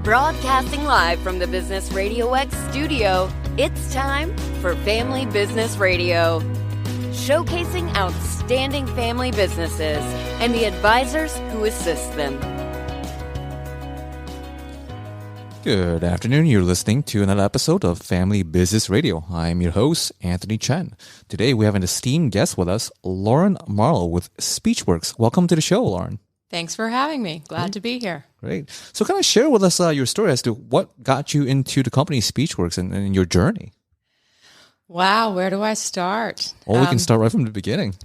Broadcasting live from the Business RadioX studio, it's time for Family Business Radio. Showcasing outstanding family businesses and the advisors who assist them. Good afternoon. You're listening to another episode of Family Business Radio. I'm your host, Anthony Chen. Today we have an esteemed guest with us, Lauren Marlow with Speechworks. Welcome to the show, Lauren. Thanks for having me. Glad to be here. Great. So kind of share with us your story as to what got you into the company Speechworks and your journey. Wow, where do I start? Well, we can start right from the beginning.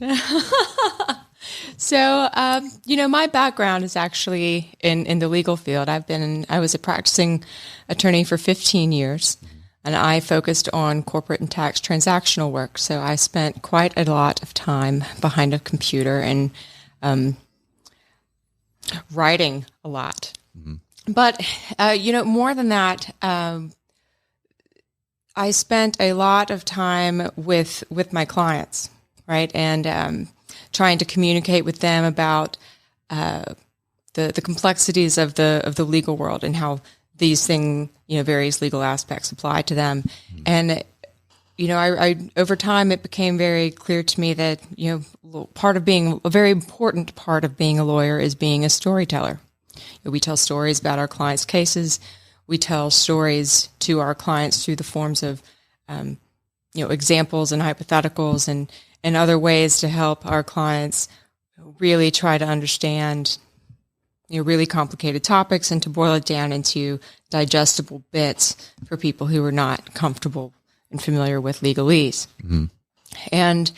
So, my background is actually in the legal field. I was a practicing attorney for 15 years, and I focused on corporate and tax transactional work. So I spent quite a lot of time behind a computer and writing a lot. Mm-hmm. But, more than that, I spent a lot of time with my clients, right? And trying to communicate with them about the complexities of the legal world and how these various legal aspects apply to them. Mm-hmm. And I over time it became very clear to me that a very important part of being a lawyer is being a storyteller. We tell stories about our clients' cases. We tell stories to our clients through the forms of examples and hypotheticals and other ways to help our clients really try to understand really complicated topics and to boil it down into digestible bits for people who are not comfortable and familiar with legalese. Mm-hmm. And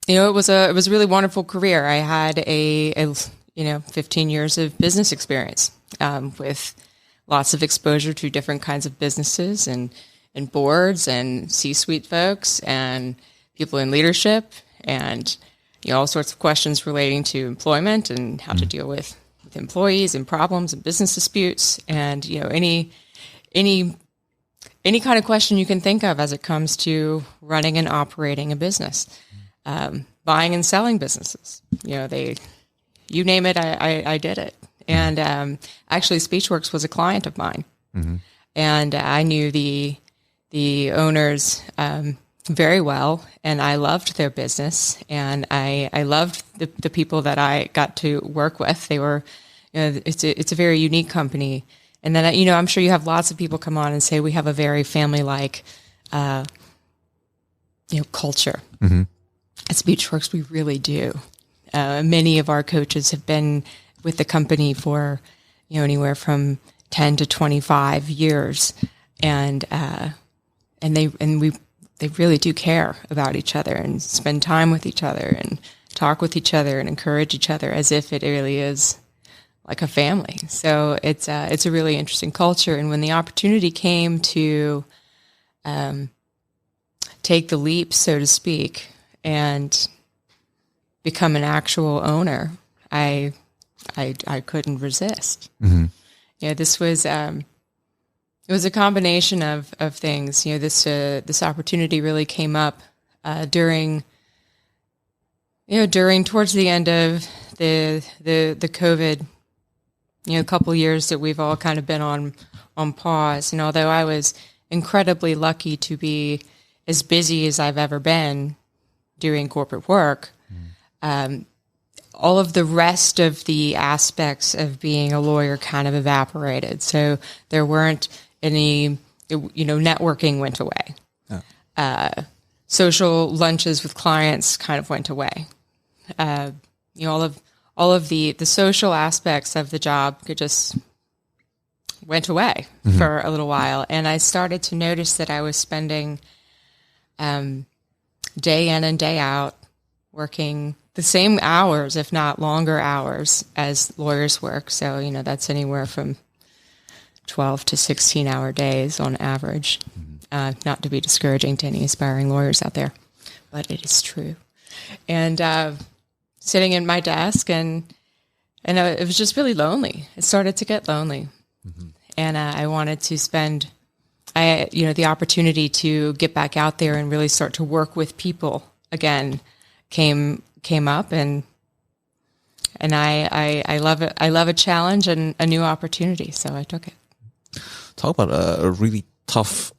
it was a really wonderful career. I had a 15 years of business experience with lots of exposure to different kinds of businesses and boards and C-suite folks and people in leadership and all sorts of questions relating to employment and how to deal with employees and problems and business disputes and any kind of question you can think of as it comes to running and operating a business, buying and selling businesses. You name it, I did it. And actually, Speechworks was a client of mine, mm-hmm. and I knew the owners very well, and I loved their business, and I loved the people that I got to work with. They were, it's a very unique company. And then, I'm sure you have lots of people come on and say we have a very family-like, culture. Mm-hmm. At Speechworks, we really do. Many of our coaches have been with the company for, anywhere from 10 to 25 years, and they really do care about each other and spend time with each other and talk with each other and encourage each other as if it really is like a family. So it's a really interesting culture. And when the opportunity came to take the leap, so to speak, and become an actual owner, I couldn't resist. Mm-hmm. This was it was a combination of things. This opportunity really came up during towards the end of the COVID. A couple of years that we've all kind of been on pause. And although I was incredibly lucky to be as busy as I've ever been doing corporate work, all of the rest of the aspects of being a lawyer kind of evaporated. So there weren't any, networking went away. Oh. Social lunches with clients kind of went away. All of the social aspects of the job just went away mm-hmm. for a little while. And I started to notice that I was spending day in and day out working the same hours, if not longer hours, as lawyers work. So, that's anywhere from 12 to 16-hour days on average. Mm-hmm. Not to be discouraging to any aspiring lawyers out there, but it is true. And sitting at my desk, and it was just really lonely. It started to get lonely, mm-hmm. and I wanted to spend, the opportunity to get back out there and really start to work with people again came up, and And I love it. I love a challenge and a new opportunity. So I took it. Talk about a really tough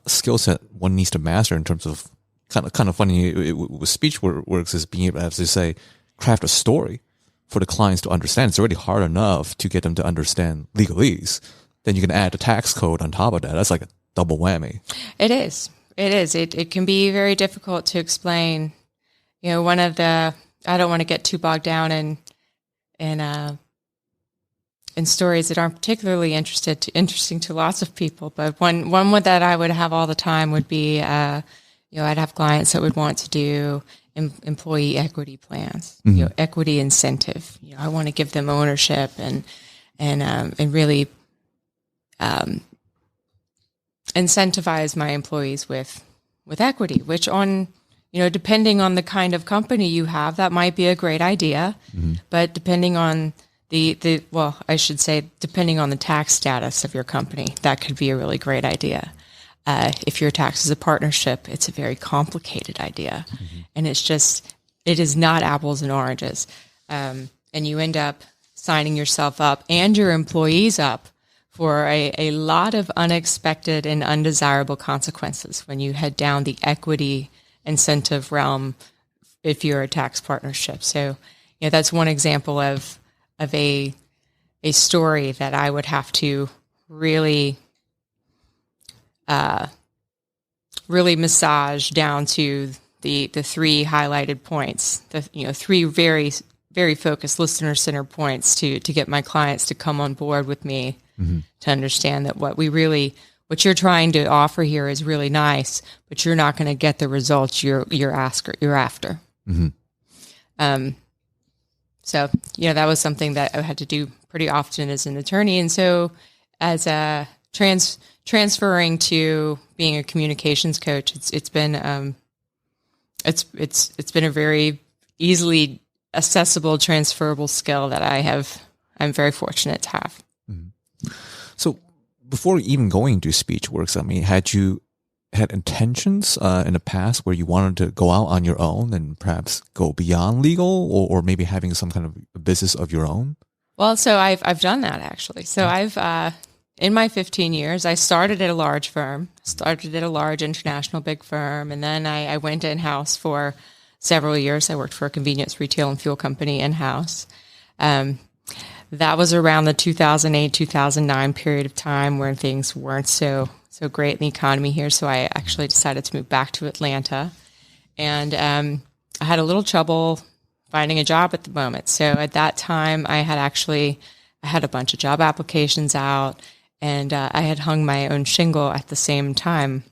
skill set one needs to master in terms of kind of funny with Speechworks is being able to, as they say, craft a story for the clients to understand. It's already hard enough to get them to understand legalese. Then you can add the tax code on top of that. That's like a double whammy. It is. It is. It can be very difficult to explain. You know, I don't want to get too bogged down in stories that aren't particularly interesting to lots of people. But one that I would have all the time would be, I'd have clients that would want to do employee equity plans, equity incentive. I want to give them ownership and really incentivize my employees with equity, which depending on the kind of company you have, that might be a great idea. But depending on depending on the tax status of your company, that could be a really great idea. If your tax is a partnership, it's a very complicated idea. And it is not apples and oranges. And you end up signing yourself up and your employees up for a lot of unexpected and undesirable consequences when you head down the equity incentive realm if you're a tax partnership. So, that's one example of a story that I would have to really massage down to the three highlighted points, three very, very focused listener-centered points to get my clients to come on board with me to understand that what you're trying to offer here is really nice, but you're not going to get the results you're after. So, that was something that I had to do pretty often as an attorney. And so as a transferring to being a communications coach, it's been a very easily accessible, transferable skill that I'm very fortunate to have. So before even going to Speechworks, had you had intentions in the past where you wanted to go out on your own and perhaps go beyond legal or maybe having some kind of business of your own? Well, so I've done that actually. So I've in my 15 years, I started at a large firm, started at a large international big firm, and then I went in-house for several years. I worked for a convenience retail and fuel company in-house. That was around the 2008, 2009 period of time where things weren't so great in the economy here. So I actually decided to move back to Atlanta. And I had a little trouble finding a job at the moment. So at that time, I had a bunch of job applications out, and I had hung my own shingle at the same time.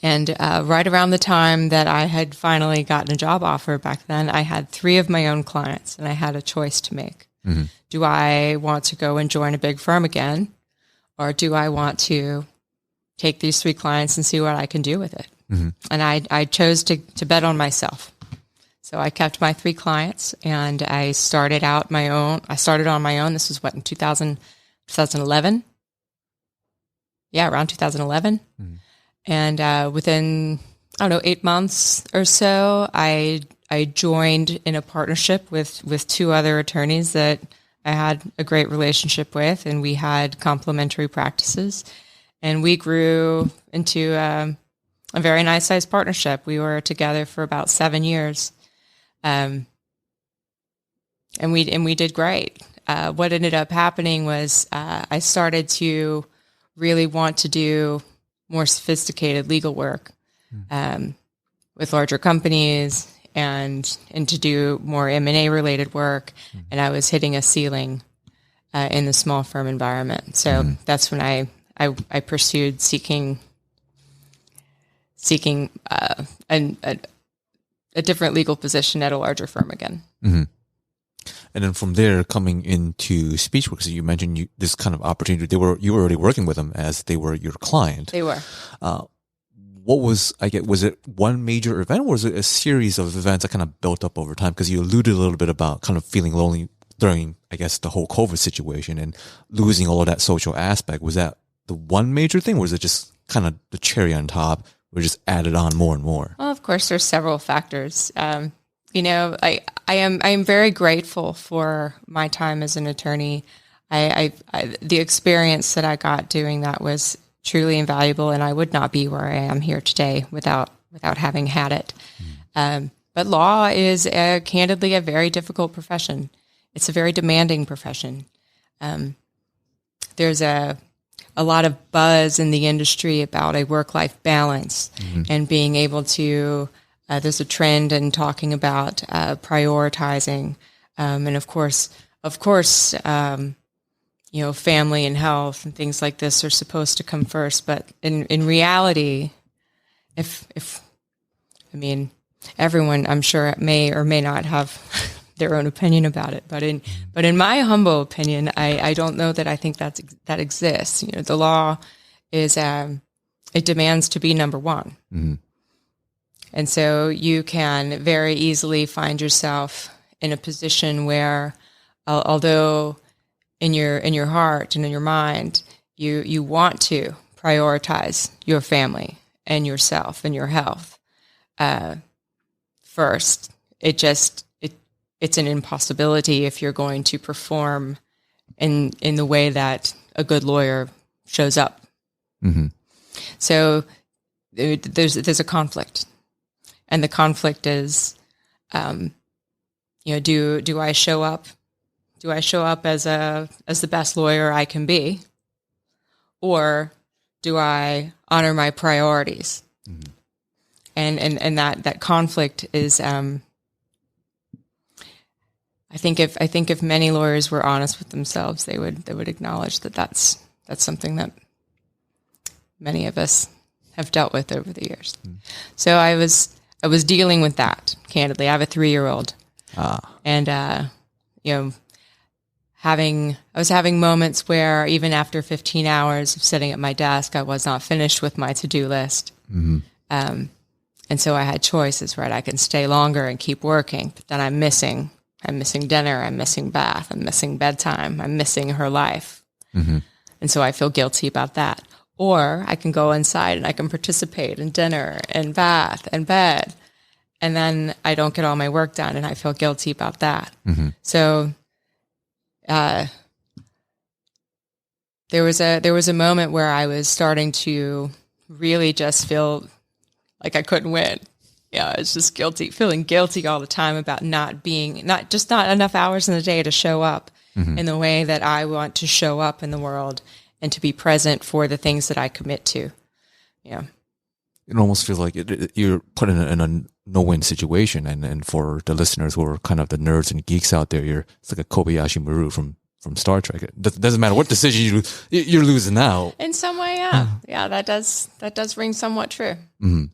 And right around the time that I had finally gotten a job offer back then, I had 3 of my own clients, and I had a choice to make. Do I want to go and join a big firm again, or do I want to take these 3 clients and see what I can do with it? And I chose to bet on myself. So I kept my 3 clients, and I started on my own. This was in 2011? Yeah, around 2011. And within, 8 months or so, I joined in a partnership with 2 other attorneys that I had a great relationship with, and we had complementary practices. And we grew into a very nice sized partnership. We were together for about 7 years. And we did great. What ended up happening was I started to really want to do more sophisticated legal work with larger companies and to do more M&A related work. And I was hitting a ceiling in the small firm environment. So that's when I pursued seeking a different legal position at a larger firm again. And then from there, coming into Speechworks, you mentioned this kind of opportunity. You were already working with them as they were your client. They were. Was it one major event, or was it a series of events that kind of built up over time? Because you alluded a little bit about kind of feeling lonely during, I guess, the whole COVID situation and losing all of that social aspect. Was that the one major thing, or was it just kind of the cherry on top, or just added on more and more? Well, of course, there's several factors. I am very grateful for my time as an attorney. The experience that I got doing that was truly invaluable, and I would not be where I am here today without having had it. But law is candidly a very difficult profession. It's a very demanding profession. There's a lot of buzz in the industry about a work-life balance and being able to, there's a trend in talking about prioritizing. And of course, family and health and things like this are supposed to come first. But in reality, everyone, I'm sure, may or may not have their own opinion about it. But in my humble opinion, I don't know that I think that exists. The law is, it demands to be number one. Mm-hmm. And so you can very easily find yourself in a position where, although in your heart and in your mind, you want to prioritize your family and yourself and your health first, it's an impossibility if you're going to perform in the way that a good lawyer shows up. Mm-hmm. So there's a conflict, and the conflict is, do I show up? Do I show up as the best lawyer I can be, or do I honor my priorities? Mm-hmm. And that conflict is. I think if many lawyers were honest with themselves, they would acknowledge that that's something that many of us have dealt with over the years. Mm. So I was dealing with that, candidly. I have a 3-year-old, and I was having moments where even after 15 hours of sitting at my desk, I was not finished with my to-do list. Mm-hmm. And so I had choices, right? I can stay longer and keep working, but then I'm missing dinner, I'm missing bath, I'm missing bedtime, I'm missing her life. Mm-hmm. And so I feel guilty about that. Or I can go inside and I can participate in dinner and bath and bed. And then I don't get all my work done and I feel guilty about that. Mm-hmm. So there was a moment where I was starting to really just feel like I couldn't win. Yeah, it's just feeling guilty all the time about not enough hours in the day to show up mm-hmm. in the way that I want to show up in the world and to be present for the things that I commit to. Yeah. It almost feels like you're put in a no-win situation. And for the listeners who are kind of the nerds and geeks out there, it's like a Kobayashi Maru from Star Trek. It doesn't matter what decision you're losing out. In some way, yeah. Yeah, that does ring somewhat true. Mm-hmm.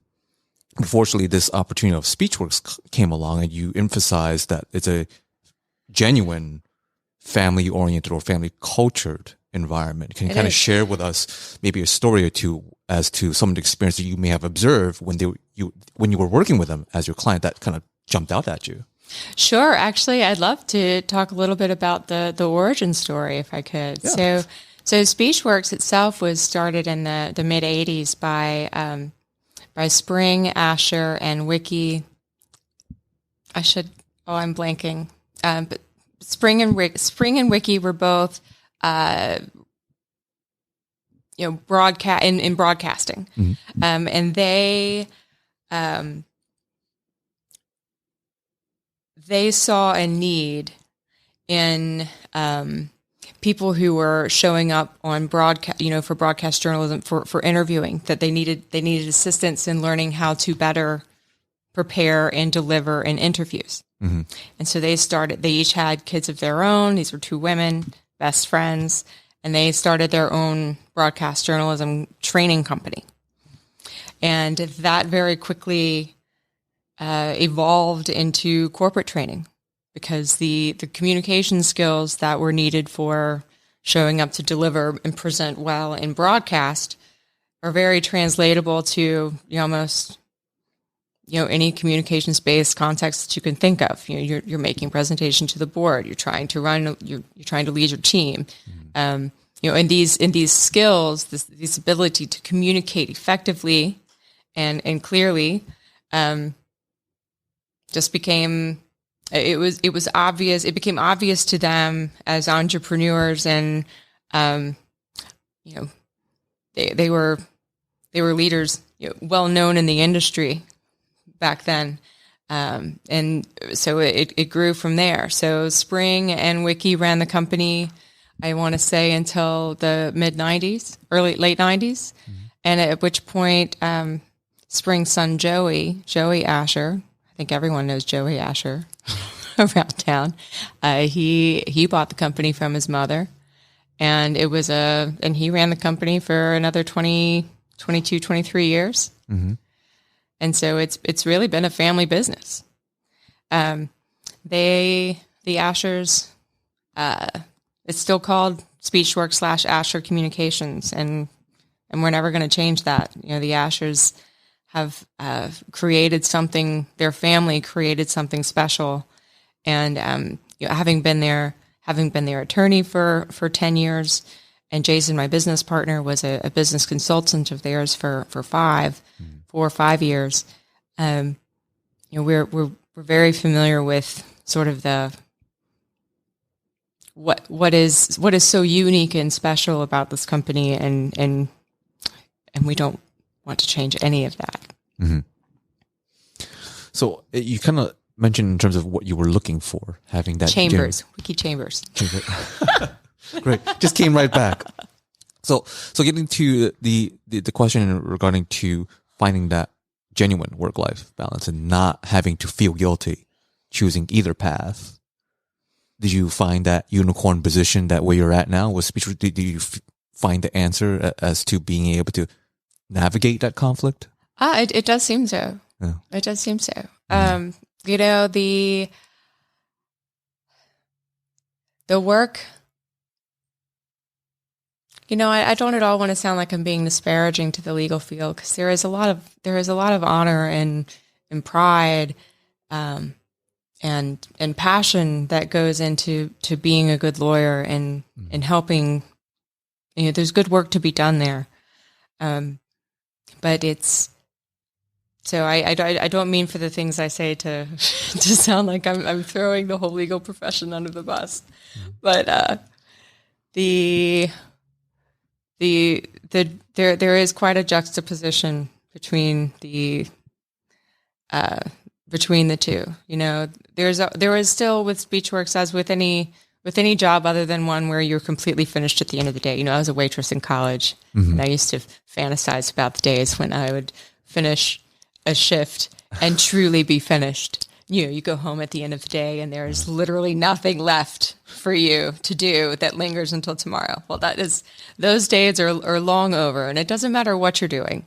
Unfortunately, this opportunity of Speechworks came along, and you emphasized that it's a genuine family-oriented or family-cultured environment. Can you kind of share with us maybe a story or two as to some of the experience that you may have observed when you were working with them as your client that kind of jumped out at you? Sure. Actually, I'd love to talk a little bit about the origin story, if I could. Yeah. So Speechworks itself was started in the mid-'80s by Spring, Asher, and Wiki. I'm blanking. But Spring and Wiki were both, broadcast in broadcasting, mm-hmm. And they saw a need in people who were showing up on broadcast, for broadcast journalism, for interviewing, that they needed assistance in learning how to better prepare and deliver in interviews. Mm-hmm. And so they each had kids of their own. These were 2 women, best friends, and they started their own broadcast journalism training company. And that very quickly evolved into corporate training, because the communication skills that were needed for showing up to deliver and present well in broadcast are very translatable to almost any communications-based context that you can think of. You're making presentation to the board. You're trying to lead your team. Mm-hmm. And these skills, this ability to communicate effectively and clearly, just became, it was obvious. It became obvious to them as entrepreneurs, and they were leaders, well known in the industry back then. And so it grew from there. So Spring and Wiki ran the company, I want to say, until the mid-90s, late 90s. And at which point, Spring's son, Joey Asher, I think everyone knows Joey Asher around town. He bought the company from his mother, and and he ran the company for another 22, 23 years. Mm-hmm. And so it's really been a family business. The Ashers, it's still called Speechworks / Asher Communications, and we're never going to change that. The Ashers have created something. Their family created something special, and having been their attorney for 10 years, and Jason, my business partner, was a business consultant of theirs for 4 or 5 years. We're very familiar with sort of the what is so unique and special about this company, and we don't want to change any of that. Mm-hmm. So you kind of mentioned in terms of what you were looking for, having that Wiki Chambers. Great, just came right back. So getting to the question regarding to finding that genuine work-life balance and not having to feel guilty choosing either path. Did you find that unicorn position that where you're at now with speech? Did you find the answer as to being able to navigate that conflict? It does seem so. Yeah. It does seem so. The work, I don't at all want to sound like I'm being disparaging to the legal field, because there is a lot of honor and pride, and passion that goes into being a good lawyer and helping. There's good work to be done there, but it's. So I don't mean for the things I say to sound like I'm throwing the whole legal profession under the bus, but there is quite a juxtaposition between the two. There is still with Speechworks, as with any job other than one where you're completely finished at the end of the day. I was a waitress in college, and I used to fantasize about the days when I would finish a shift and truly be finished. You go home at the end of the day and there's literally nothing left for you to do that lingers until tomorrow. Well, those days are long over, and it doesn't matter what you're doing,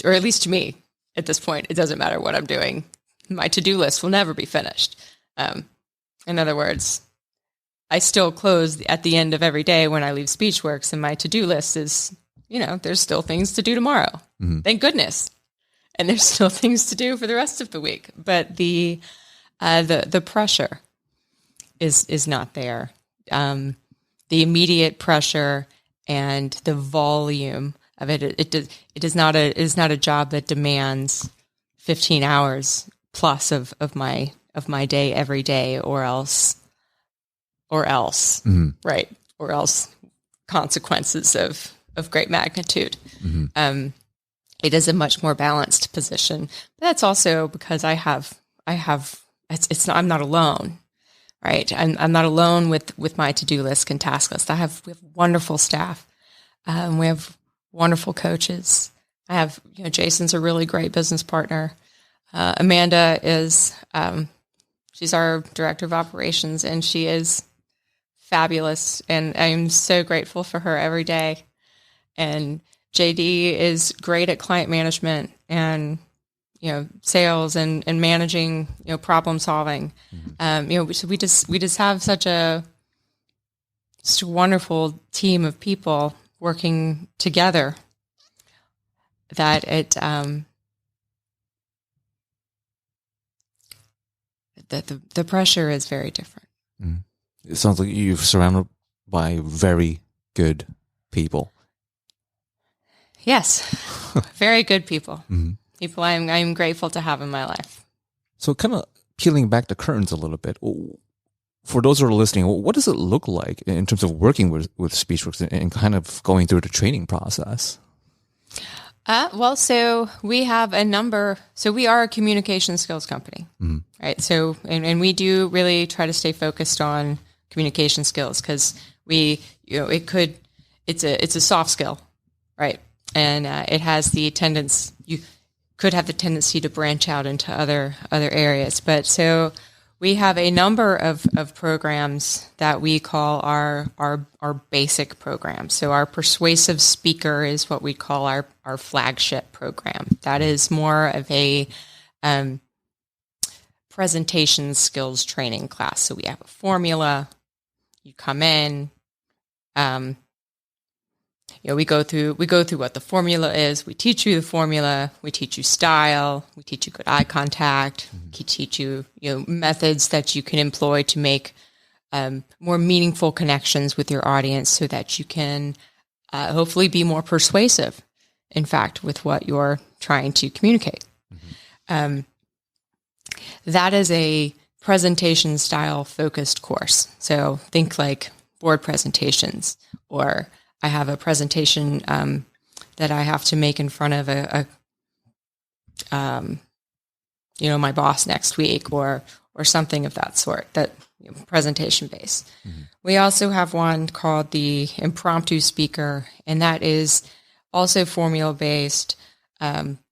or at least to me at this point, it doesn't matter what I'm doing. My to-do list will never be finished. In other words, I still close at the end of every day when I leave Speechworks, and my to-do list is, there's still things to do tomorrow. Thank goodness. And there's still things to do for the rest of the week. But the pressure is not there. The immediate pressure and the volume of it is not a job that demands 15 hours plus of my day every day, or else, right? Or else consequences of great magnitude. It is a much more balanced position. But that's also because I'm not alone, right? I'm not alone with my to-do list and task list. we have wonderful staff. We have wonderful coaches. Jason's a really great business partner. Amanda is, she's our director of operations, and she is fabulous. And I'm so grateful for her every day. And JD is great at client management and, sales and managing, problem solving. So we just have such a wonderful team of people working together that the pressure is very different. It sounds like you're surrounded by very good people. Yes, very good people. People I'm grateful to have in my life. So kind of peeling back the curtains a little bit, for those who are listening, what does it look like in terms of working with Speechworks and kind of going through the training process? Well, so we have we are a communication skills company, right? So, and we do really try to stay focused on communication skills because it's a soft skill, right? And it has you could have the tendency to branch out into other areas. But so we have a number of programs that we call our basic programs. So our Persuasive Speaker is what we call our flagship program. That is more of a presentation skills training class. So we have a formula. You come in. We go through what the formula is. We teach you the formula. We teach you style. We teach you good eye contact. We teach you, methods that you can employ to make more meaningful connections with your audience, so that you can hopefully be more persuasive. In fact, with what you're trying to communicate, that is a presentation style focused course. So think like board presentations, or I have a presentation that I have to make in front of my boss next week, or something of that sort. That presentation based. We also have one called the Impromptu Speaker, and that is also formula based.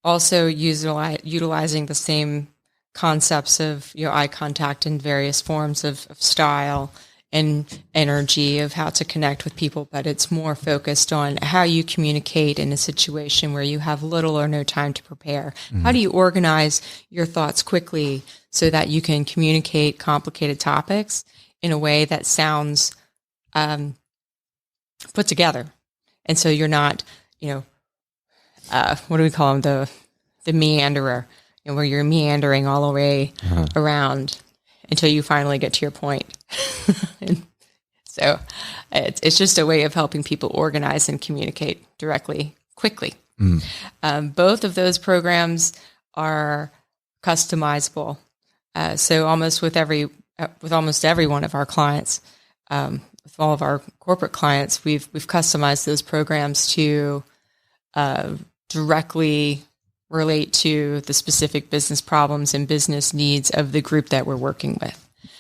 Also utilizing the same concepts of eye contact and various forms of style and energy of how to connect with people, but it's more focused on how you communicate in a situation where you have little or no time to prepare. How do you organize your thoughts quickly so that you can communicate complicated topics in a way that sounds put together? And so you're not, what do we call them? The meanderer, where you're meandering all the way around until you finally get to your point. And so it's just a way of helping people organize and communicate directly, quickly. Both of those programs are customizable. So almost with almost every one of our clients, with all of our corporate clients, we've customized those programs to directly relate to the specific business problems and business needs of the group that we're working with.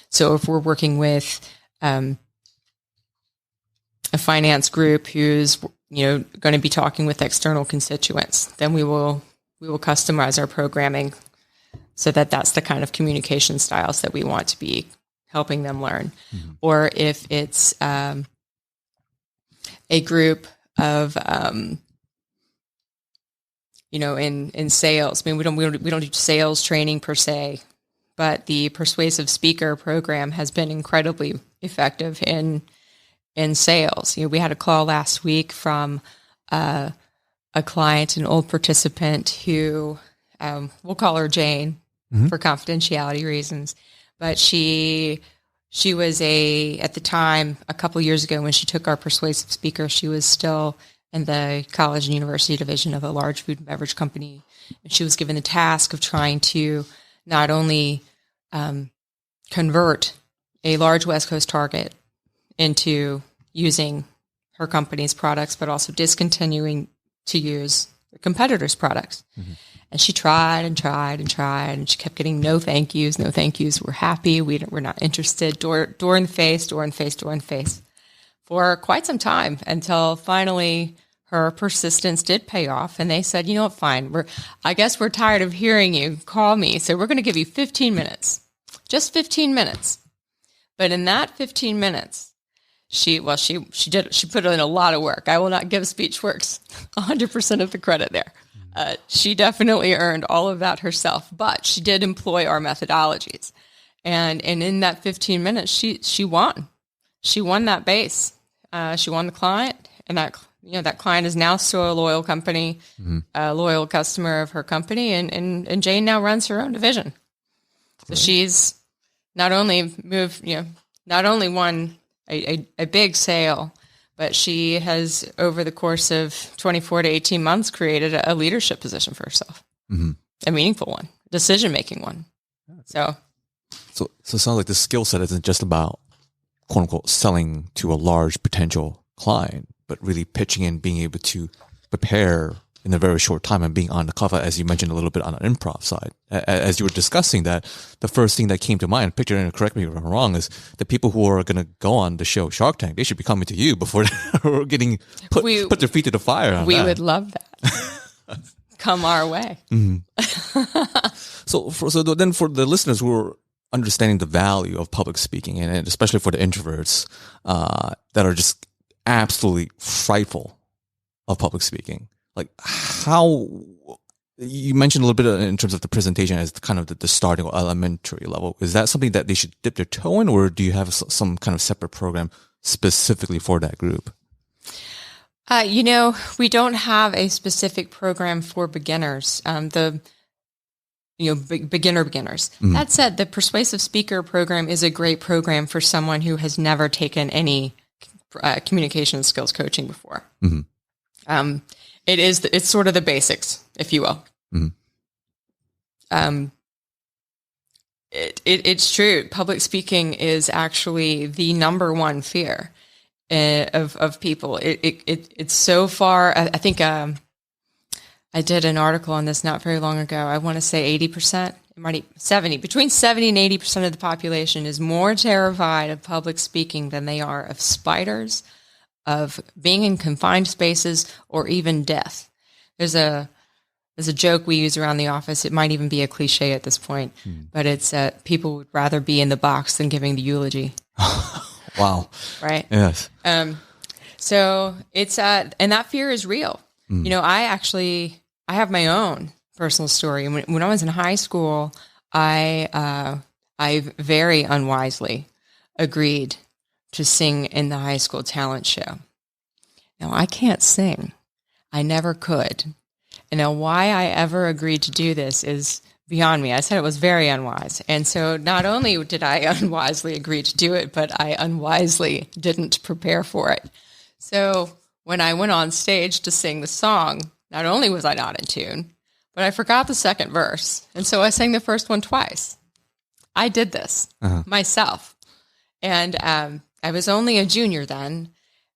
So if we're working with a finance group who's going to be talking with external constituents, then we will customize our programming so that that's the kind of communication styles that we want to be helping them learn. Or if it's a group of in sales. I mean, we don't do sales training per se, but the Persuasive Speaker program has been incredibly effective in sales. We had a call last week from a client, an old participant who we'll call her Jane for confidentiality reasons, but she was at the time, a couple years ago when she took our Persuasive Speaker, she was still in the college and university division of a large food and beverage company. And she was given the task of trying to not only convert a large West Coast target into using her company's products, but also discontinuing to use the competitors' products. And she tried and tried and tried, and she kept getting no thank yous. We're happy. We're not interested. Door in the face, door in the face, door in the face, for quite some time, until finally her persistence did pay off. And they said, you know what, fine. I guess we're tired of hearing you. Call me. So we're going to give you 15 minutes, just 15 minutes. But in that 15 minutes, she put in a lot of work. I will not give Speechworks 100% of the credit there. She definitely earned all of that herself, but she did employ our methodologies. And in that 15 minutes, she won. She won that base. She won the client, and that client is now still a loyal company, a loyal customer of her company, and Jane now runs her own division. So she's not only won a big sale, but she has, over the course of 24 to 18 months, created a leadership position for herself, a meaningful one, decision-making one. So it sounds like the skill set isn't just about quote unquote selling to a large potential client, but really pitching in, being able to prepare in a very short time and being on the cuff, as you mentioned a little bit on an improv side. As you were discussing that, the first thing that came to mind, picture, and correct me if I'm wrong, is the people who are going to go on the show Shark Tank, they should be coming to you before they're getting put their feet to the fire on we that. would love that. Come our way. So then for the listeners who are understanding the value of public speaking, and especially for the introverts that are just absolutely frightful of public speaking, like how you mentioned a little bit in terms of the presentation as kind of the starting or elementary level. Is that something that they should dip their toe in, or do you have some kind of separate program specifically for that group? We don't have a specific program for beginners. Beginners. That said, the Persuasive Speaker program is a great program for someone who has never taken any communication skills coaching before. It's sort of the basics, if you will. It's true. Public speaking is actually the number one fear of people. It's so far. I think I did an article on this not very long ago. I want to say 80%, between 70 and 80% of the population is more terrified of public speaking than they are of spiders, of being in confined spaces, or even death. There's a joke we use around the office. It might even be a cliche at this point, but it's people would rather be in the box than giving the eulogy. Wow. Right? Yes. So it's and that fear is real. I have my own personal story. When I was in high school, I very unwisely agreed to sing in the high school talent show. Now, I can't sing. I never could. And now why I ever agreed to do this is beyond me. I said it was very unwise. And so not only did I unwisely agree to do it, but I unwisely didn't prepare for it. So when I went on stage to sing the song, not only was I not in tune, but I forgot the second verse. And so I sang the first one twice. I did this myself. And I was only a junior then,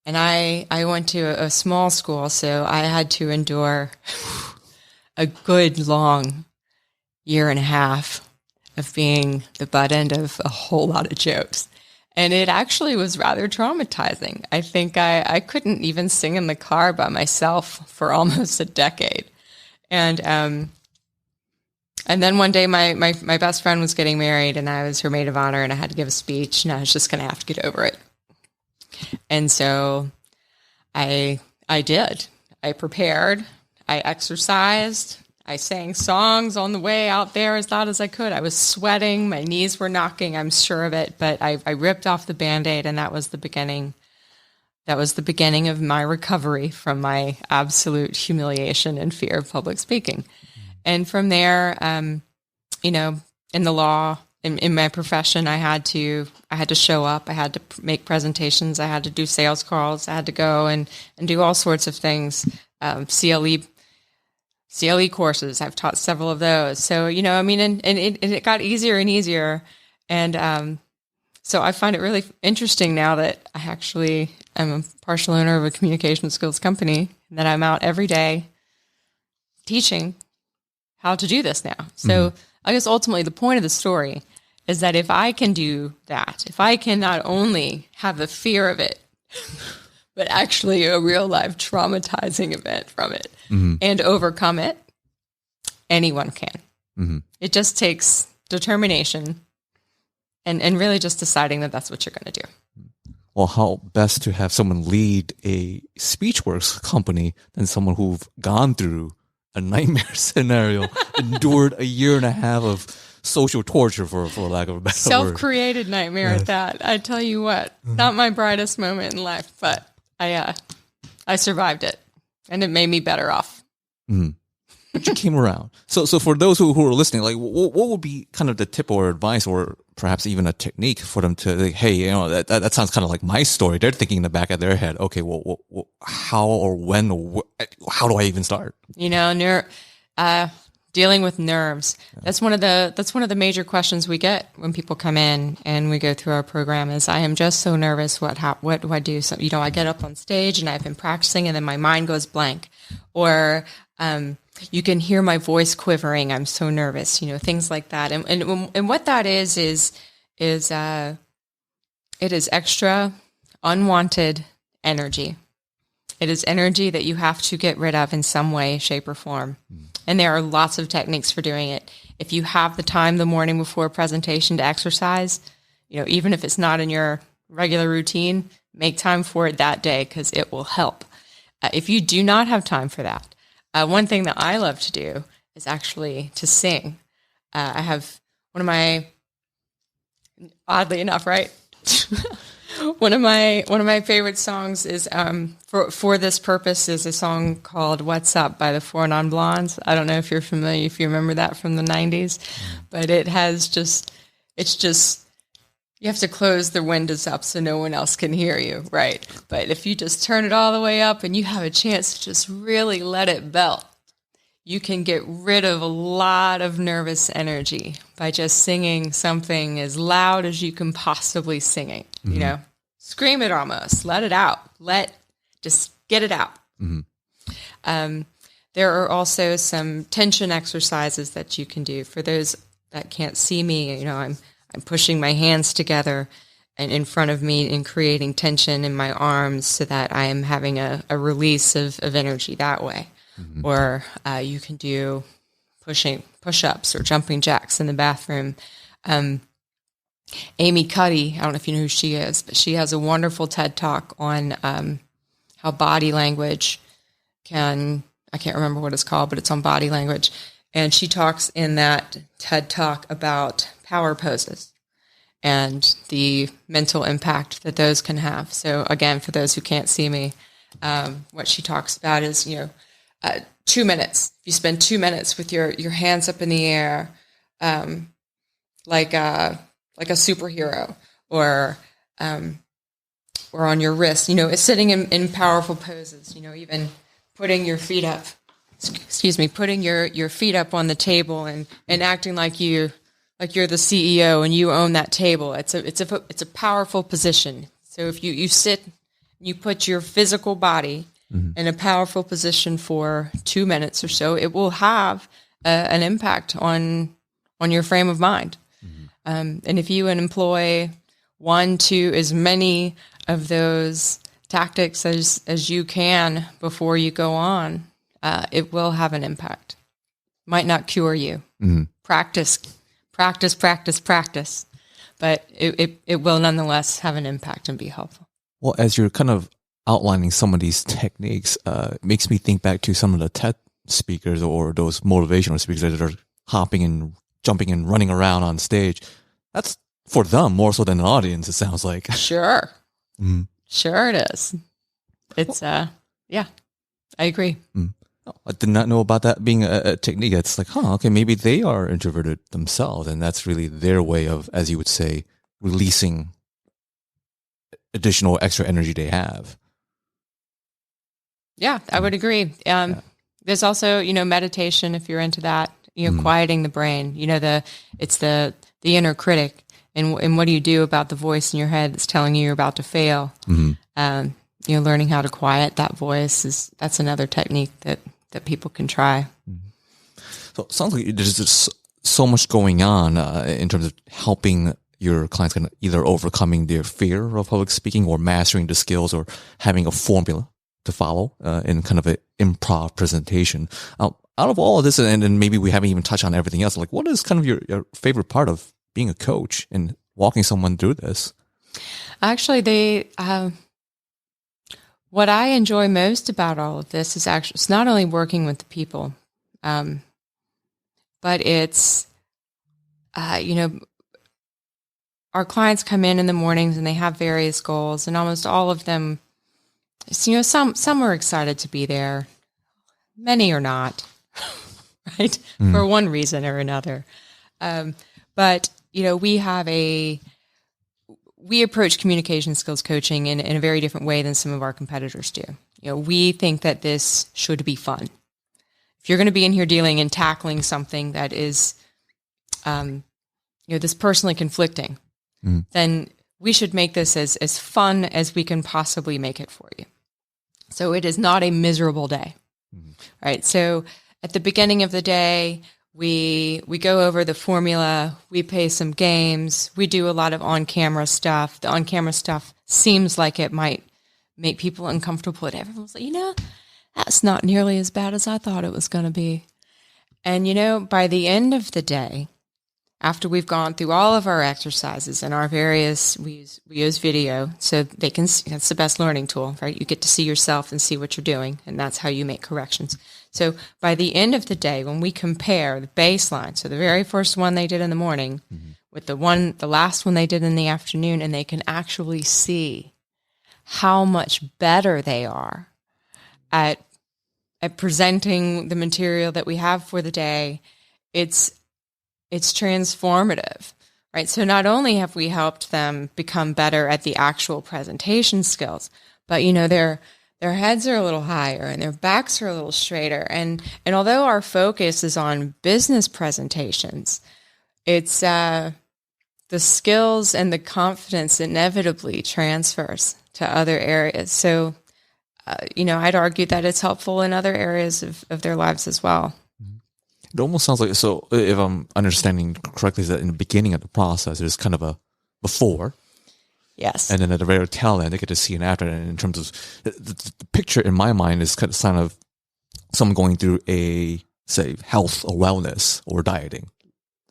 and I went to a small school, so I had to endure a good long year and a half of being the butt end of a whole lot of jokes. And it actually was rather traumatizing. I think I couldn't even sing in the car by myself for almost a decade. And then one day my best friend was getting married, and I was her maid of honor, and I had to give a speech, and I was just going to have to get over it. And so I did. I prepared. I exercised. I sang songs on the way out there as loud as I could. I was sweating. My knees were knocking. I'm sure of it. But I ripped off the Band-Aid, and that was the beginning. That was the beginning of my recovery from my absolute humiliation and fear of public speaking. And from there, in the law, in my profession, I had to show up. I had to make presentations. I had to do sales calls. I had to go and do all sorts of things. CLE courses. I've taught several of those. So, and it got easier and easier. And so I find it really interesting now that I actually am a partial owner of a communication skills company, and that I'm out every day teaching how to do this now. So I guess ultimately the point of the story is that if I can do that, if I can not only have the fear of it, but actually a real life traumatizing event from it and overcome it, anyone can. It just takes determination and really just deciding that that's what you're going to do. Well, how best to have someone lead a Speechworks company than someone who've gone through a nightmare scenario, endured a year and a half of social torture, for lack of a better word. Self-created nightmare at that. I tell you what, not my brightest moment in life, but I survived it, and it made me better off. But you came around. So for those who are listening, like, what would be kind of the tip or advice, or perhaps even a technique for them to, like, hey, that sounds kind of like my story. They're thinking in the back of their head, okay, well how or when, or how do I even start? dealing with nerves. That's one of the major questions we get when people come in and we go through our program is, I am just so nervous. What do I do? So, I get up on stage and I've been practicing and then my mind goes blank, or, you can hear my voice quivering. I'm so nervous, things like that. And what that is it is extra unwanted energy. It is energy that you have to get rid of in some way, shape, or form. And there are lots of techniques for doing it. If you have the time the morning before a presentation to exercise, even if it's not in your regular routine, make time for it that day because it will help. If you do not have time for that, one thing that I love to do is actually to sing. I have one of my, oddly enough, right? One of my favorite songs is for this purpose is a song called "What's Up" by the Four Non Blondes. I don't know if you're familiar, if you remember that from the '90s, but it's just you have to close the windows up so no one else can hear you, right? But if you just turn it all the way up and you have a chance to just really let it belt, you can get rid of a lot of nervous energy by just singing something as loud as you can possibly sing it, Scream it almost, let it out, just get it out. There are also some tension exercises that you can do. For those that can't see me, I'm pushing my hands together and in front of me and creating tension in my arms so that I am having a release of energy that way. Or you can do push-ups or jumping jacks in the bathroom. Amy Cuddy, I don't know if you know who she is, but she has a wonderful TED Talk on how body language I can't remember what it's called, but it's on body language. And she talks in that TED Talk about power poses and the mental impact that those can have. So again, for those who can't see me, what she talks about is, 2 minutes. If you spend 2 minutes with your hands up in the air, like a superhero, or on your wrist, sitting in powerful poses, even putting your feet up, putting your feet up on the table and acting like you're the CEO and you own that table. It's a powerful position. So if you sit, you put your physical body in a powerful position for 2 minutes or so, it will have an impact on your frame of mind. And if you employ 1 to as many of those tactics as you can before you go on, it will have an impact. Might not cure you. Practice, but it will nonetheless have an impact and be helpful. Well, as you're kind of outlining some of these techniques, it makes me think back to some of the TED speakers or those motivational speakers that are hopping and jumping and running around on stage. That's for them more so than an audience, it sounds like. Sure. Sure it is. It's, yeah, I agree. I did not know about that being a technique. It's like, okay, maybe they are introverted themselves, and that's really their way of, as you would say, releasing additional extra energy they have. Yeah, I would agree. There's also, meditation, if you're into that, quieting the brain, it's the inner critic, and what do you do about the voice in your head that's telling you you're about to fail? Learning how to quiet that voice that's another technique that people can try. So it sounds like there's just so much going on in terms of helping your clients kind of either overcoming their fear of public speaking or mastering the skills or having a formula to follow in kind of an improv presentation. Out of all of this, and then maybe we haven't even touched on everything else, like what is kind of your favorite part of being a coach and walking someone through this? Actually, what I enjoy most about all of this is actually, it's not only working with the people, but it's, our clients come in the mornings and they have various goals, and almost all of them, some are excited to be there. Many are not, right? For one reason or another. But, we approach communication skills coaching in a very different way than some of our competitors do. We think that this should be fun. if you're going to be in here dealing and tackling something that is, this personally conflicting, then we should make this as fun as we can possibly make it for you. So it is not a miserable day, right? So at the beginning of the day, we go over the formula, we play some games, we do a lot of on-camera stuff. The on-camera stuff seems like it might make people uncomfortable, and everyone's like, that's not nearly as bad as I thought it was going to be. And, by the end of the day, after we've gone through all of our exercises and our various, we use video so they can see, that's the best learning tool, right? You get to see yourself and see what you're doing, and that's how you make corrections. So by the end of the day, when we compare the baseline, so the very first one they did in the morning with the last one they did in the afternoon, and they can actually see how much better they are at presenting the material that we have for the day, it's transformative, right? So not only have we helped them become better at the actual presentation skills, but their heads are a little higher and their backs are a little straighter. And although our focus is on business presentations, it's the skills and the confidence inevitably transfers to other areas. So, I'd argue that it's helpful in other areas of their lives as well. It almost sounds like, so if I'm understanding correctly, is that in the beginning of the process, there's kind of a before. Yes. And then at the very tail end, they get to see an after. And in terms of the picture in my mind is kind of someone going through a, say, health or wellness or dieting.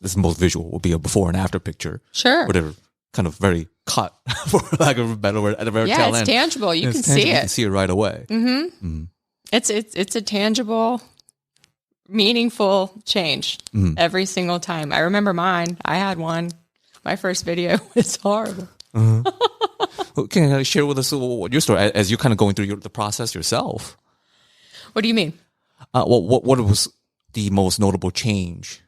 This is most visual, will be a before and after picture. Sure. Where they're kind of very cut, for lack of a better word, at the very tail end. Yeah, it's tangible. You can see it. You can see it right away. Mm-hmm. It's a tangible, meaningful change every single time. I remember mine. I had one. My first video was horrible. Well, can you share with us what your story as you're kind of going through the process yourself? What do you mean? What was the most notable change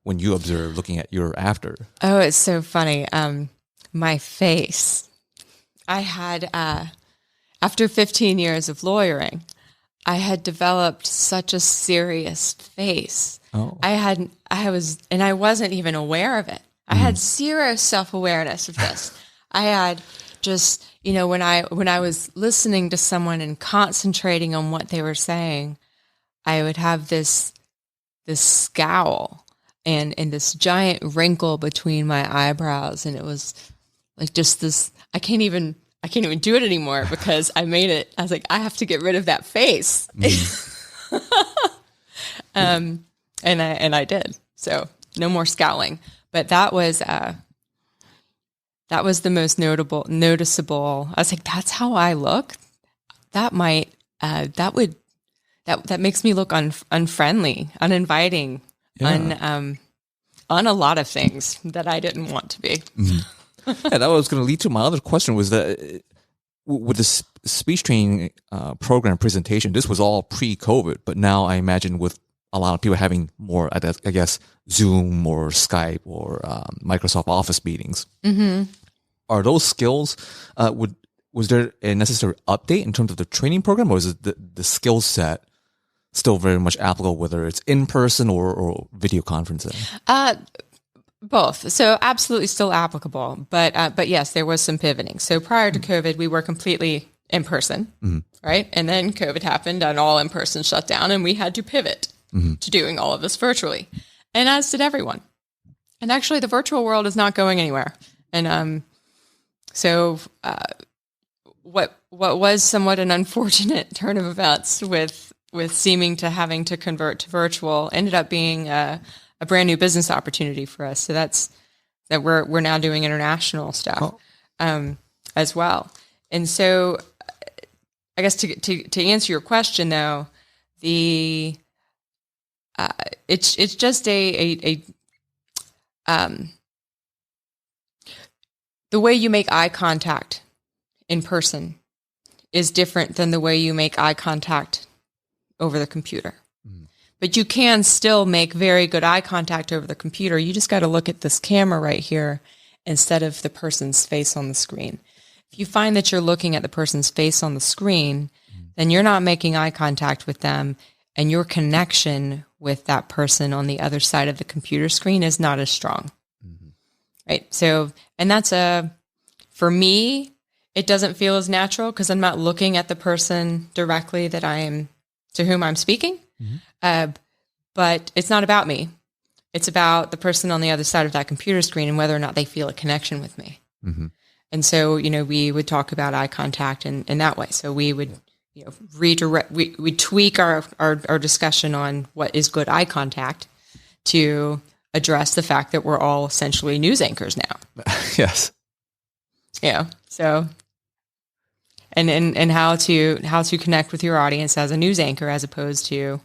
when you observed looking at your after? Oh, it's so funny. My face. I had, after 15 years of lawyering, I had developed such a serious face. Oh. I wasn't even aware of it. I had zero self-awareness of this. I had just, when I was listening to someone and concentrating on what they were saying, I would have this scowl and this giant wrinkle between my eyebrows, and it was like just this. I can't even do it anymore because I made it. I was like, I have to get rid of that face. And I did. So no more scowling. But that was the most noticeable. I was like, that's how I look. That makes me look unfriendly, uninviting, on a lot of things that I didn't want to be. Yeah, that was going to lead to my other question, was that with the speech training program presentation, this was all pre-COVID, but now I imagine with a lot of people having more, I guess, Zoom or Skype or Microsoft Office meetings. Are those skills, was there a necessary update in terms of the training program, or is it the skill set still very much applicable, whether it's in person or video conferencing? Both. So absolutely still applicable. But yes, there was some pivoting. So prior to COVID, we were completely in person, right? And then COVID happened and all in person shut down, and we had to pivot to doing all of this virtually. And as did everyone. And actually the virtual world is not going anywhere. And so what was somewhat an unfortunate turn of events with seeming to having to convert to virtual ended up being a brand new business opportunity for us. So that we're now doing international stuff as well. And so I guess to answer your question though, it's just the way you make eye contact in person is different than the way you make eye contact over the computer. But you can still make very good eye contact over the computer. You just got to look at this camera right here instead of the person's face on the screen. If you find that you're looking at the person's face on the screen, then you're not making eye contact with them. and your connection with that person on the other side of the computer screen is not as strong. Right. So, and that's for me, it doesn't feel as natural because I'm not looking at the person directly to whom I'm speaking. But it's not about me. It's about the person on the other side of that computer screen and whether or not they feel a connection with me. And so, we would talk about eye contact in that way. So we would, redirect, we tweak our discussion on what is good eye contact to address the fact that we're all essentially news anchors now. Yes. Yeah. So, and how to connect with your audience as a news anchor as opposed to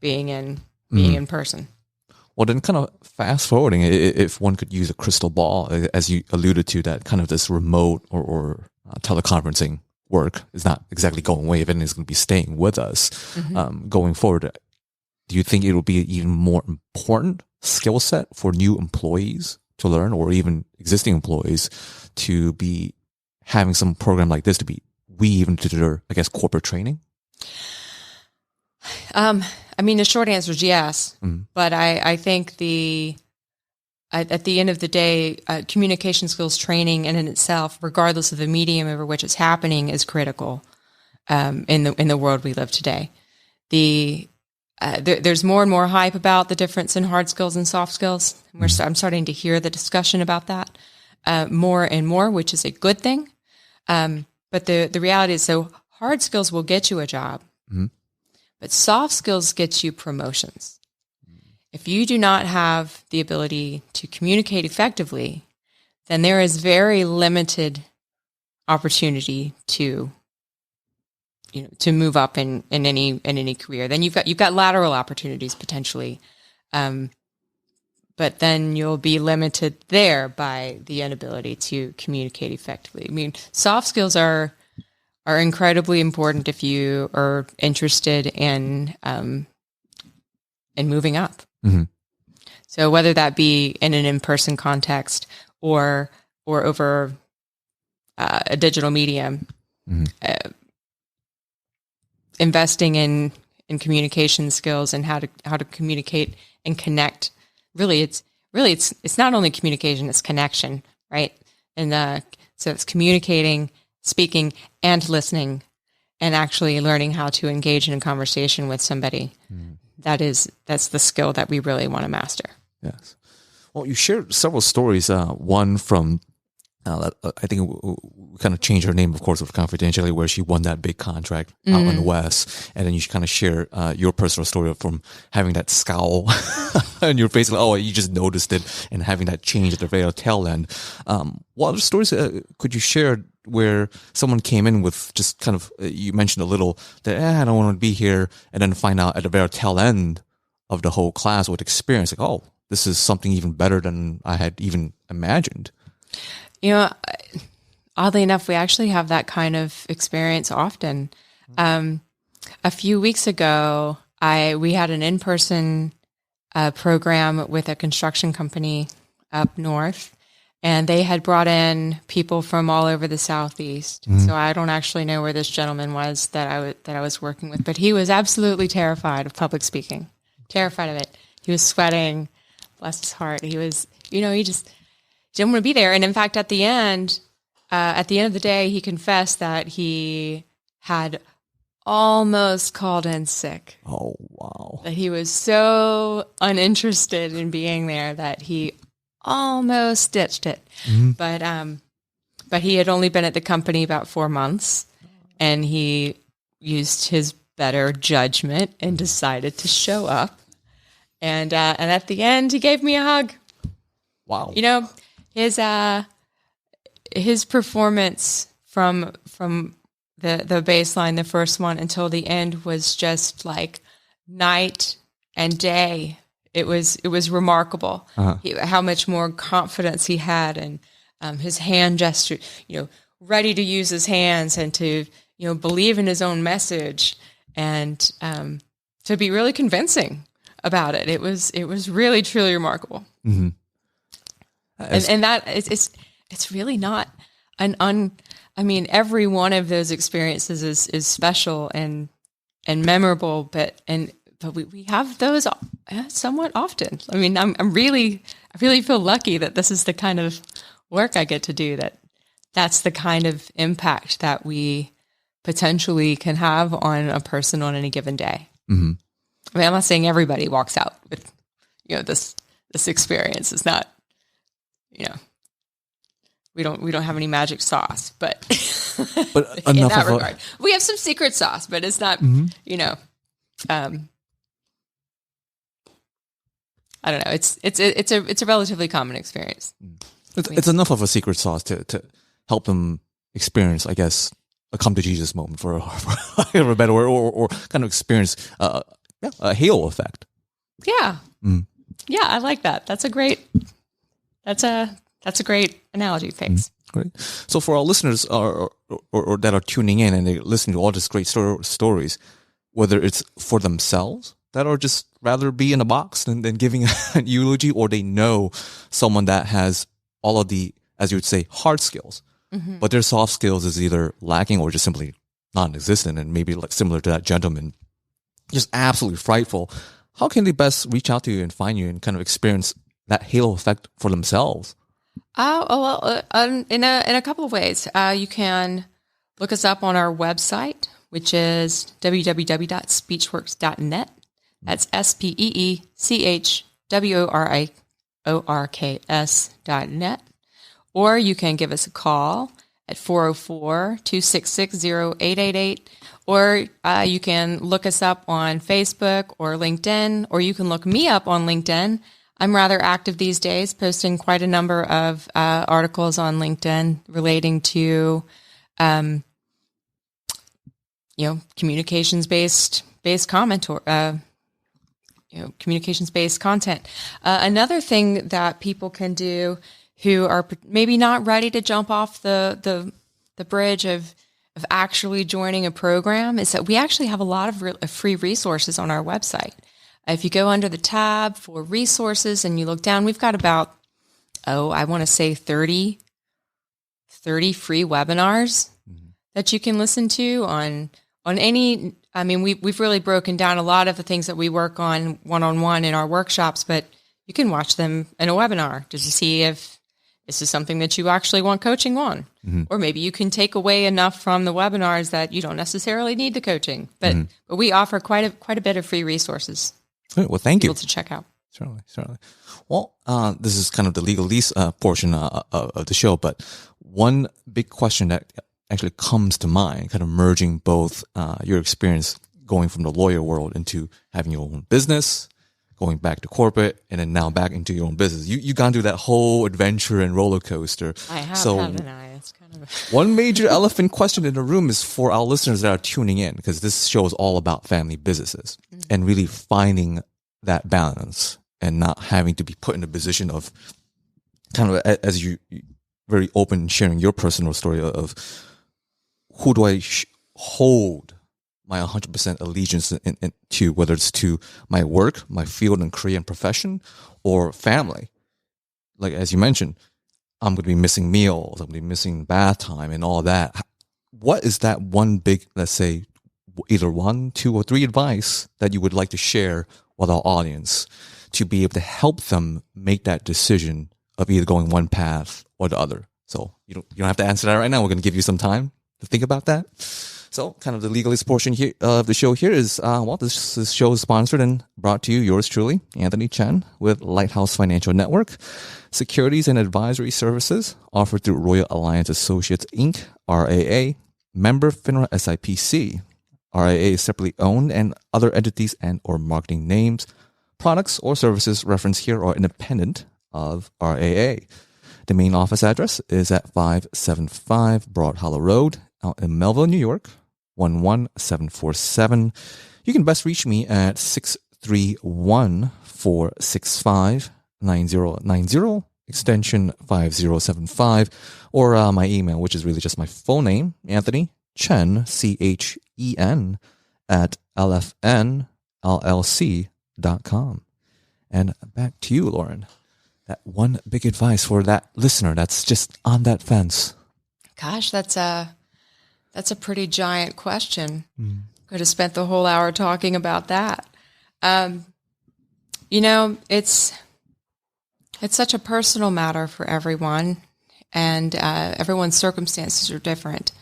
being in person. Well, then kind of fast forwarding, if one could use a crystal ball, as you alluded to, that kind of this remote or teleconferencing work is not exactly going away. If anything, is going to be staying with us going forward. Do you think it will be an even more important skill set for new employees to learn, or even existing employees to be having some program like this to be weaved into their, I guess, corporate training? The short answer is yes, but I think at the end of the day, communication skills training in itself, regardless of the medium over which it's happening, is critical in the world we live today. There's more and more hype about the difference in hard skills and soft skills. I'm starting to hear the discussion about that more and more, which is a good thing. But the reality is, so hard skills will get you a job, but soft skills get you promotions. If you do not have the ability to communicate effectively, then there is very limited opportunity to move up in any career. Then you've got lateral opportunities potentially, but then you'll be limited there by the inability to communicate effectively. I mean, soft skills are incredibly important if you are interested in moving up. So whether that be in an in-person context or over a digital medium, investing in communication skills and how to communicate and connect. Really, it's not only communication; it's connection, right? And so it's communicating, speaking, and listening, and actually learning how to engage in a conversation with somebody. That's the skill that we really want to master. Yes. Well, you shared several stories. One from, I think we kind of changed her name, of course, with confidentiality, where she won that big contract out in the West. And then you kind of share your personal story from having that scowl on your face. Like, oh, you just noticed it, and having that change at the very tail end. What other stories could you share where someone came in with just kind of, you mentioned a little that, I don't want to be here, and then find out at the very tail end of the whole class with experience, like, oh, this is something even better than I had even imagined. Oddly enough, we actually have that kind of experience often. A few weeks ago, we had an in-person program with a construction company up north, and they had brought in people from all over the Southeast. So I don't actually know where this gentleman was that I was working with, but he was absolutely terrified of public speaking, terrified of it. He was sweating, bless his heart. He was, he just didn't want to be there. And in fact, at the end of the day, he confessed that he had almost called in sick. Oh, wow. That he was so uninterested in being there that he almost ditched it. But he had only been at the company about 4 months, and he used his better judgment and decided to show up. And at the end, he gave me a hug. Wow. His performance from the baseline, the first one, until the end was just like night and day. It was remarkable how much more confidence he had, and his hand gesture, ready to use his hands and to believe in his own message, and to be really convincing about it. It was really truly remarkable. And that it's really not every one of those experiences is special, and and memorable, but we have those somewhat often. I mean, I really feel lucky that this is the kind of work I get to do, that's the kind of impact that we potentially can have on a person on any given day. Mm-hmm. I mean, I'm not saying everybody walks out with, this experience. It's not, we don't have any magic sauce, but in that regard, we have some secret sauce, but it's not, I don't know. It's a relatively common experience. It's enough of a secret sauce to help them experience, I guess, a come to Jesus moment for a better word, or kind of experience a halo effect. Yeah. Yeah, I like that. That's a great analogy. Thanks. Great. So for our listeners or that are tuning in and they're listening to all these great stories, whether it's for themselves that are just rather be in a box than giving an eulogy, or they know someone that has all of the, as you would say, hard skills, but their soft skills is either lacking or just simply non-existent, and maybe like similar to that gentleman, just absolutely frightful. How can they best reach out to you and find you and kind of experience that halo effect for themselves? In a couple of ways. You can look us up on our website, which is www.speechworks.net. That's SPEECHWORKS.net. Or you can give us a call at 404-266-0888. Or you can look us up on Facebook or LinkedIn, or you can look me up on LinkedIn. I'm rather active these days, posting quite a number of articles on LinkedIn relating to, communications-based comment or communications-based content. Another thing that people can do who are maybe not ready to jump off the bridge of actually joining a program is that we actually have a lot of free resources on our website. If you go under the tab for resources and you look down, we've got about, I want to say 30 free webinars that you can listen to on any. I mean, we've really broken down a lot of the things that we work on one-on-one in our workshops, but you can watch them in a webinar just to see if this is something that you actually want coaching on. Or maybe you can take away enough from the webinars that you don't necessarily need the coaching. But we offer quite a bit of free resources. Great. Well, thank you. To check out. Certainly. Well, this is kind of the legalese portion of the show, but one big question that actually comes to mind, kind of merging both your experience going from the lawyer world into having your own business, going back to corporate, and then now back into your own business. You've gone through that whole adventure and roller coaster. I have, haven't I? It's kind of one major elephant question in the room is for our listeners that are tuning in, because this show is all about family businesses and really finding that balance and not having to be put in a position of kind of, as you very open sharing your personal story of who do I hold my 100% allegiance to, whether it's to my work, my field and career and profession, or family. Like, as you mentioned, I'm going to be missing meals, I'm going to be missing bath time and all that. What is that one big, let's say, either 1, 2, or 3 advice that you would like to share with our audience to be able to help them make that decision of either going one path or the other? So you don't have to answer that right now. We're going to give you some time to think about that. So kind of the legalist portion here of the show here is, this show is sponsored and brought to you, yours truly, Anthony Chen, with Lighthouse Financial Network, securities and advisory services offered through Royal Alliance Associates, Inc., RAA, member FINRA SIPC. RAA is separately owned, and other entities and or marketing names, products, or services referenced here are independent of RAA. The main office address is at 575 Broad Hollow Road out in Melville, New York, 11747. You can best reach me at 631-465-9090, extension 5075, or my email, which is really just my full name, Anthony Chen, CHEN, at lfnllc.com. And back to you, Lauren. That one big advice for that listener that's just on that fence. Gosh, that's a pretty giant question. Could have spent the whole hour talking about that. It's such a personal matter for everyone, and everyone's circumstances are different,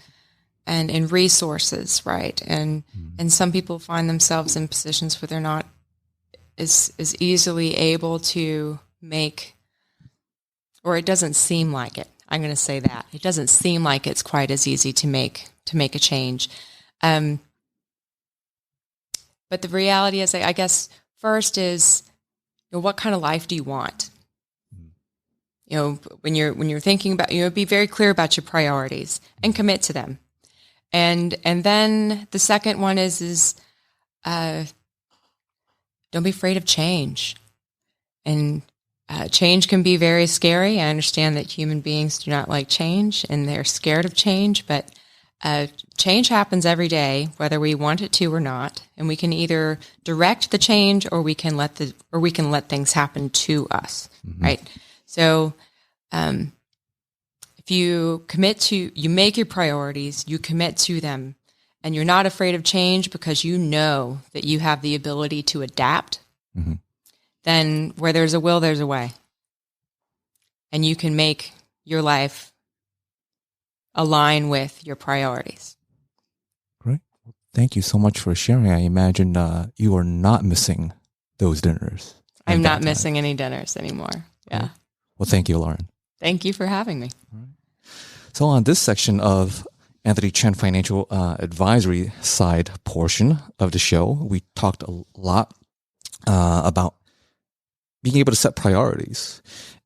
and in resources, right? And some people find themselves in positions where they're not as easily able to make, or it doesn't seem like it. I'm going to say that it doesn't seem like it's quite as easy to make a change. But the reality is, I guess, first is, what kind of life do you want? When you're thinking about, be very clear about your priorities and commit to them. And then the second one is don't be afraid of change. And change can be very scary. I understand that human beings do not like change and they're scared of change, but change happens every day, whether we want it to or not. And we can either direct the change or we can let things happen to us, right? So, if you you make your priorities, you commit to them, and you're not afraid of change because you know that you have the ability to adapt, then where there's a will, there's a way. And you can make your life align with your priorities. Great. Thank you so much for sharing. I imagine you are not missing those dinners. I'm not missing any dinners anymore. Yeah. Well, thank you, Lauren. Thank you for having me. So on this section of Anthony Chen Financial Advisory side portion of the show, we talked a lot about being able to set priorities.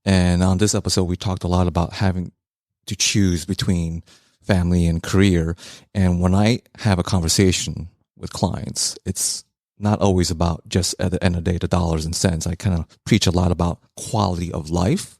And on this episode, we talked a lot about having to choose between family and career. And when I have a conversation with clients, it's not always about just at the end of the day, the dollars and cents. I kind of preach a lot about quality of life.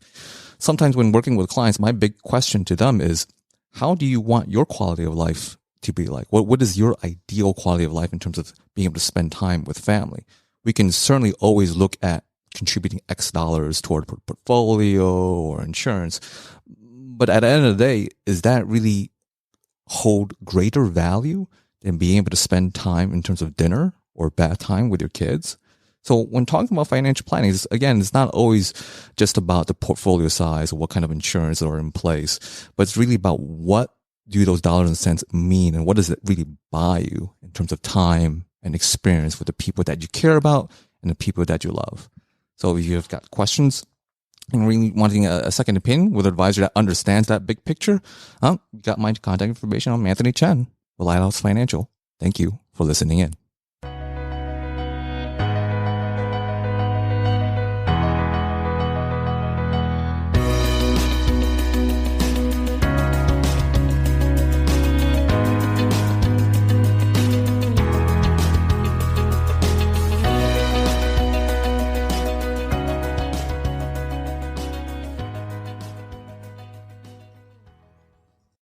Sometimes when working with clients, my big question to them is, how do you want your quality of life to be like? What is your ideal quality of life in terms of being able to spend time with family? We can certainly always look at contributing X dollars toward portfolio or insurance. But at the end of the day, is that really hold greater value than being able to spend time in terms of dinner or bath time with your kids? So when talking about financial planning, it's not always just about the portfolio size or what kind of insurance are in place, but it's really about what do those dollars and cents mean and what does it really buy you in terms of time and experience with the people that you care about and the people that you love. So if you've got questions and really wanting a second opinion with an advisor that understands that big picture, you got my contact information. I'm Anthony Chen with Lighthouse Financial. Thank you for listening in.